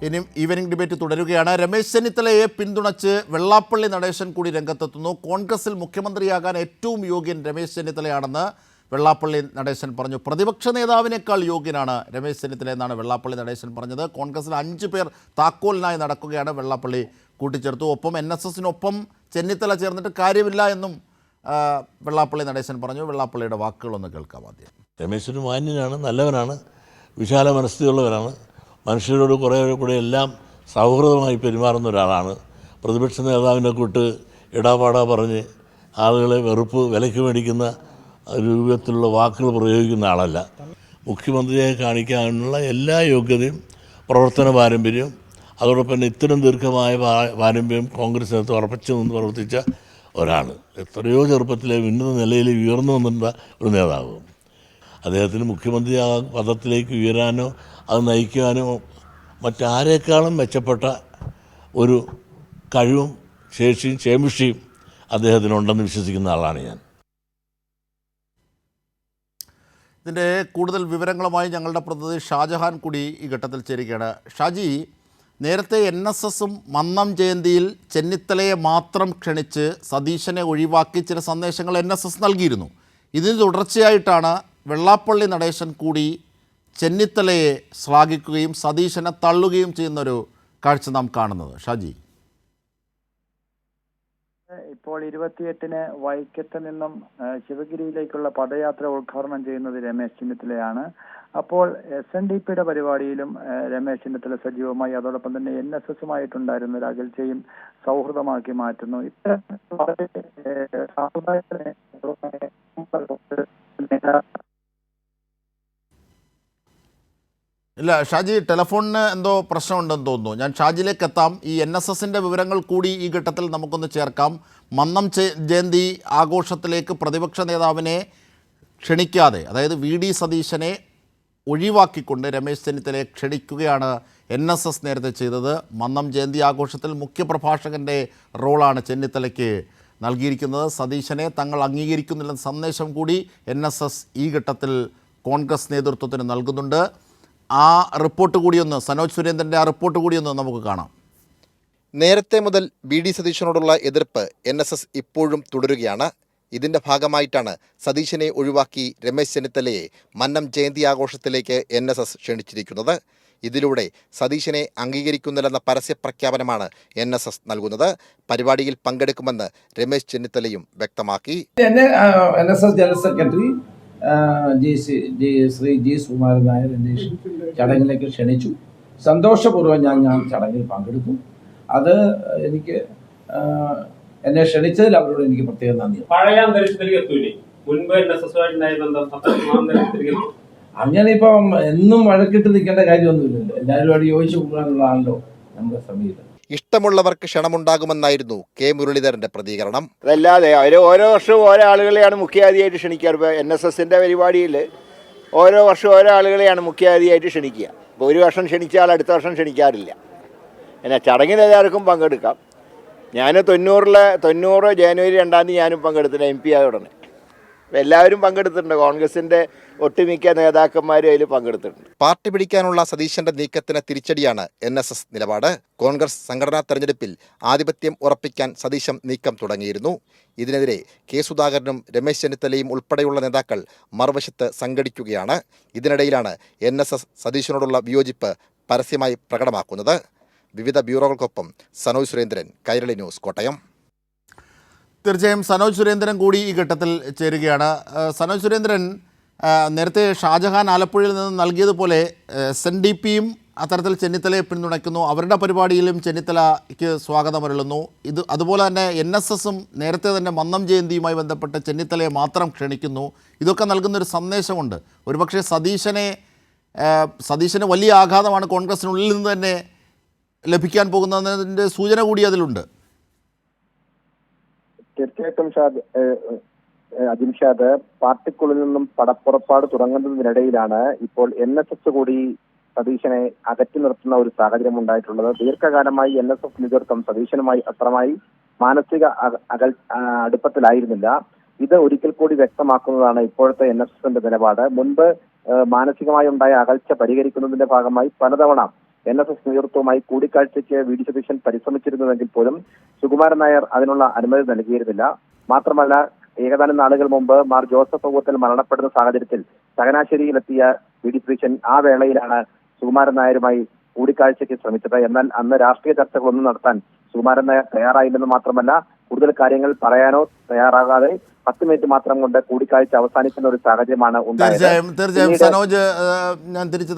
ഇനിയും evening debate തുടരുകയാണ്. രമേശ് ചെന്നിത്തലയെ പിന്തുണച്ച് വെള്ളാപ്പള്ളി നടേശൻ കൂടി രംഗത്തെത്തുന്നു. കോൺഗ്രസിൽ മുഖ്യമന്ത്രിയാകാൻ ഏറ്റവും യോഗ്യൻ രമേശ് ചെന്നിത്തലയാണെന്ന് വെള്ളാപ്പള്ളി നടേശൻ പറഞ്ഞു. പ്രതിപക്ഷ നേതാവിനേക്കാൾ യോഗ്യനാണ് രമേശ് ചെന്നിത്തല എന്നാണ് വെള്ളാപ്പള്ളി നടേശൻ പറഞ്ഞത്. കോൺഗ്രസിൽ 5 പേർ താക്കോലിനായി നടക്കുകയാണ് വെള്ളാപ്പള്ളി കൂട്ടിച്ചേർത്തു. ഒപ്പം NSSനൊപ്പം ചെന്നിത്തല ചേർന്നിട്ട് കാര്യമില്ല എന്നും വെള്ളാപ്പള്ളി നടേശൻ പറഞ്ഞു. വെള്ളാപ്പള്ളിയുടെ വാക്കുകളൊന്ന് കേൾക്കാം ആദ്യം. രമേശന് മാന്യനാണ്, നല്ലവനാണ്, വിശാല മനസ്ഥിതിയുള്ളവരാണ്, മനുഷ്യരോട് കുറേ കൂടെ എല്ലാം സൗഹൃദമായി പെരുമാറുന്ന ഒരാളാണ്. പ്രതിപക്ഷ നേതാവിനെ കൂട്ട് ഇടാപാടാ പറഞ്ഞ് ആളുകളെ വിലയ്ക്ക് മേടിക്കുന്ന രൂപത്തിലുള്ള വാക്കുകൾ പ്രയോഗിക്കുന്ന ആളല്ല. മുഖ്യമന്ത്രിയെ കാണിക്കാനുള്ള എല്ലാ യോഗ്യതയും പ്രവർത്തന പാരമ്പര്യവും അതോടൊപ്പം ഇത്തരം ദീർഘമായ പാരമ്പര്യം കോൺഗ്രസിനകത്ത് ഉറപ്പിച്ചു നിന്ന് പ്രവർത്തിച്ച ഒരാൾ. എത്രയോ ചെറുപ്പത്തിലെ ഉന്നത നിലയിൽ ഉയർന്നു വന്നിട്ടുള്ള ഒരു നേതാവ്. അദ്ദേഹത്തിന് മുഖ്യമന്ത്രി പദത്തിലേക്ക് ഉയരാനോ അത് നയിക്കാനോ മറ്റാരേക്കാളും മെച്ചപ്പെട്ട ഒരു കഴിവും ശേഷിയും ചേമുഷിയും അദ്ദേഹത്തിനുണ്ടെന്ന് വിശ്വസിക്കുന്ന ആളാണ് ഞാൻ. ഇതിൻ്റെ കൂടുതൽ വിവരങ്ങളുമായി ഞങ്ങളുടെ പ്രതിനിധി ഷാജഹാൻ കൂടി ഈ ഘട്ടത്തിൽ ചേരുകയാണ്. ഷാജി, നേരത്തെ NSSും മന്നം ജയന്തിയിൽ ചെന്നിത്തലയെ മാത്രം ക്ഷണിച്ച് സതീശനെ ഒഴിവാക്കി ചില സന്ദേശങ്ങൾ NSS നൽകിയിരുന്നു. ഇതിന് തുടർച്ചയായിട്ടാണ് വെള്ളാപ്പള്ളി നടേശൻ കൂടി ചെന്നിത്തലയെ ശ്ലാഘിക്കുകയും സതീശനെ തള്ളുകയും ചെയ്യുന്നൊരു കാഴ്ച നാം കാണുന്നത്. ഷാജി, ഇപ്പോൾ 28-ന് വൈക്കത്ത് നിന്നും ശിവഗിരിയിലേക്കുള്ള പദയാത്ര ഉദ്ഘാടനം ചെയ്യുന്നത് രമേശ് ചെന്നിത്തലയാണ്. അപ്പോൾ SNDPയുടെ പരിപാടിയിലും രമേശ് ചെന്നിത്തല സജീവമായി, അതോടൊപ്പം തന്നെ NSSുമായിട്ടുണ്ടായിരുന്ന ഒരു അകൽച്ചയും സൗഹൃദമാക്കി മാറ്റുന്നു. ഇല്ല ഷാജി, ടെലഫോണിന് എന്തോ പ്രശ്നമുണ്ടെന്ന് തോന്നുന്നു. ഞാൻ ഷാജിയിലേക്ക് എത്താം. ഈ NSSൻ്റെ വിവരങ്ങൾ കൂടി ഈ ഘട്ടത്തിൽ നമുക്കൊന്ന് ചേർക്കാം. മന്നം ജയന്തി ആഘോഷത്തിലേക്ക് പ്രതിപക്ഷ നേതാവിനെ ക്ഷണിക്കാതെ, അതായത് VD സതീശനെ ഒഴിവാക്കിക്കൊണ്ട് രമേശ് ചെന്നിത്തലയെ ക്ഷണിക്കുകയാണ് NSS നേരത്തെ ചെയ്തത്. മന്നം ജയന്തി ആഘോഷത്തിൽ മുഖ്യപ്രഭാഷകൻ്റെ റോളാണ് ചെന്നിത്തലയ്ക്ക് നൽകിയിരിക്കുന്നത്. സതീശനെ തങ്ങൾ അംഗീകരിക്കുന്നില്ലെന്ന സന്ദേശം കൂടി NSS ഈ ഘട്ടത്തിൽ കോൺഗ്രസ് നേതൃത്വത്തിന് നൽകുന്നുണ്ട്. ആ റിപ്പോർട്ട് കൂടിയൊന്ന്, സനോജ് സുരേന്ദ്രൻ്റെ ആ റിപ്പോർട്ട് കൂടിയൊന്ന് നമുക്ക് കാണാം. നേരത്തെ മുതൽ VD സതീശനോടുള്ള എതിർപ്പ് NSS ഇപ്പോഴും തുടരുകയാണ്. ഇതിന്റെ ഭാഗമായിട്ടാണ് സതീശനെ ഒഴിവാക്കി രമേശ് ചെന്നിത്തലയെ മന്നം ജയന്തി ആഘോഷത്തിലേക്ക് NSS ക്ഷണിച്ചിരിക്കുന്നത്. ഇതിലൂടെ സതീശനെ അംഗീകരിക്കുന്നില്ലെന്ന പരസ്യ പ്രഖ്യാപനമാണ് NSS നൽകുന്നത്. പരിപാടിയിൽ പങ്കെടുക്കുമെന്ന് രമേശ് ചെന്നിത്തലയും വ്യക്തമാക്കി. NSS general secretary Shri G. Sukumaran Nair എന്നെ ചടങ്ങിലേക്ക് ക്ഷണിച്ചു. സന്തോഷപൂർവ്വം ഞാൻ ചടങ്ങിൽ പങ്കെടുത്തു. അത് എനിക്ക് എന്നെ ക്ഷണിച്ചതിൽ അവരോട് എനിക്ക് പ്രത്യേകം നന്ദി. അങ്ങനെ ഇപ്പം എന്നും വഴക്കിട്ട് നിൽക്കേണ്ട കാര്യമൊന്നുമില്ലല്ലോ. എല്ലാവരുമായിട്ട് യോജിച്ചു പോകാനുള്ളതാണല്ലോ നമ്മുടെ സമീപനം. ഇഷ്ടമുള്ളവർക്ക് ക്ഷണമുണ്ടാകുമെന്നായിരുന്നു K. മുരളീധരന്റെ പ്രതികരണം. അതല്ലാതെ അവർ ഓരോ വർഷവും ഓരോ ആളുകളെയാണ് മുഖ്യാതിഥിയായിട്ട് ക്ഷണിക്കാറ്. ഇപ്പോൾ NSSൻ്റെ പരിപാടിയിൽ ഓരോ വർഷവും ഓരോ ആളുകളെയാണ് മുഖ്യാതിഥിയായിട്ട് ക്ഷണിക്കുക. ഇപ്പോൾ ഒരു വർഷം ക്ഷണിച്ചാൽ അടുത്ത വർഷം ക്ഷണിക്കാറില്ല. എന്നാൽ ചടങ്ങിൽ എല്ലാവർക്കും പങ്കെടുക്കാം. ഞാൻ 90 ജനുവരി 2 ഞാനും പങ്കെടുത്തില്ല, MP ആയ ഉടനെ. എല്ലാവരും പങ്കെടുത്തിട്ടുണ്ട്. കോൺഗ്രസിൻ്റെ ഒട്ടുമിക്ക നേതാക്കന്മാരും അതിൽ പങ്കെടുത്തിട്ടുണ്ട്. പാർട്ടി പിടിക്കാനുള്ള സതീശന്റെ നീക്കത്തിന് തിരിച്ചടിയാണ് NSS നിലപാട്. കോൺഗ്രസ് സംഘടനാ തെരഞ്ഞെടുപ്പിൽ ആധിപത്യം ഉറപ്പിക്കാൻ സതീശൻ നീക്കം തുടങ്ങിയിരുന്നു. ഇതിനെതിരെ K. സുധാകരനും രമേശ് ചെന്നിത്തലയും ഉൾപ്പെടെയുള്ള നേതാക്കൾ മറുവശത്ത് സംഘടിക്കുകയാണ്. ഇതിനിടയിലാണ് NSS സതീശനോടുള്ള വിയോജിപ്പ് പരസ്യമായി പ്രകടമാക്കുന്നത്. വിവിധ ബ്യൂറോകൾക്കൊപ്പം സനോജ് സുരേന്ദ്രൻ, കൈരളി ന്യൂസ്, കോട്ടയം. തീർച്ചയായും സനോജ് സുരേന്ദ്രൻ കൂടി ഈ ഘട്ടത്തിൽ ചേരുകയാണ്. സനോജ് സുരേന്ദ്രൻ, നേരത്തെ ഷാജഹാൻ ആലപ്പുഴയിൽ നിന്ന് നൽകിയതുപോലെ SNDPയും അത്തരത്തിൽ ചെന്നിത്തലയെ പിന്തുണയ്ക്കുന്നു. അവരുടെ പരിപാടിയിലും ചെന്നിത്തലയ്ക്ക് സ്വാഗതമരുളുന്നു. അതുപോലെ തന്നെ NSSും നേരത്തെ തന്നെ മന്നം ജയന്തിയുമായി ബന്ധപ്പെട്ട് ചെന്നിത്തലയെ മാത്രം ക്ഷണിക്കുന്നു. ഇതൊക്കെ നൽകുന്നൊരു സന്ദേശമുണ്ട്. ഒരുപക്ഷെ സതീശന് വലിയ ആഘാതമാണ് കോൺഗ്രസിനുള്ളിൽ നിന്ന് തന്നെ ലഭിക്കാൻ പോകുന്നതിൻ്റെ സൂചന കൂടി അതിലുണ്ട്. തീർച്ചയായിട്ടും അജിംഷാദ്, പാർട്ടിക്കുള്ളിൽ നിന്നും പടപ്പുറപ്പാട് തുടങ്ങുന്നതിനിടയിലാണ് ഇപ്പോൾ NSS കൂടി സതീശനെ അകറ്റി നിർത്തുന്ന ഒരു സാഹചര്യം ഉണ്ടായിട്ടുള്ളത്. ദീർഘകാലമായി NSS നേതൃത്വം സതീശനുമായി അത്രമായി മാനസിക അടുപ്പത്തിലായിരുന്നില്ല. ഇത് ഒരിക്കൽ കൂടി വ്യക്തമാക്കുന്നതാണ് ഇപ്പോഴത്തെ NSSന്റെ നിലപാട്. മുൻപ് മാനസികമായി ഉണ്ടായ അകൽച്ച പരിഹരിക്കുന്നതിന്റെ ഭാഗമായി പലതവണ NSS നേതൃത്വവുമായി കൂടിക്കാഴ്ചയ്ക്ക് വി ഡി സതീശൻ പരിശ്രമിച്ചിരുന്നുവെങ്കിൽ പോലും സുകുമാരൻ നായർ അതിനുള്ള അനുമതി നൽകിയിരുന്നില്ല. മാത്രമല്ല, ഏകദാനം നാളുകൾ മുമ്പ് മാർ ജോസഫ് പൗവത്തിൽ മരണപ്പെടുന്ന സാഹചര്യത്തിൽ ചങ്ങനാശ്ശേരിയിലെത്തിയ വി ഡി സതീശൻ ആ വേളയിലാണ് സുകുമാരൻ നായരുമായി കൂടിക്കാഴ്ചയ്ക്ക് ശ്രമിച്ചത്. എന്നാൽ അന്ന് രാഷ്ട്രീയ ചർച്ചകളൊന്നും നടത്താൻ സുകുമാരൻ നായർ തയ്യാറായില്ലെന്ന് മാത്രമല്ല, കൂടുതൽ കാര്യങ്ങൾ പറയാനോ തയ്യാറാകാതെ 10 മിനിറ്റ് മാത്രം കൊണ്ട് കൂടിക്കാഴ്ച അവസാനിക്കുന്ന ഒരു സാഹചര്യമാണ് ഉണ്ടായത്. തീർച്ചയായും സനോജ്, ഞാൻ തിരിച്ചു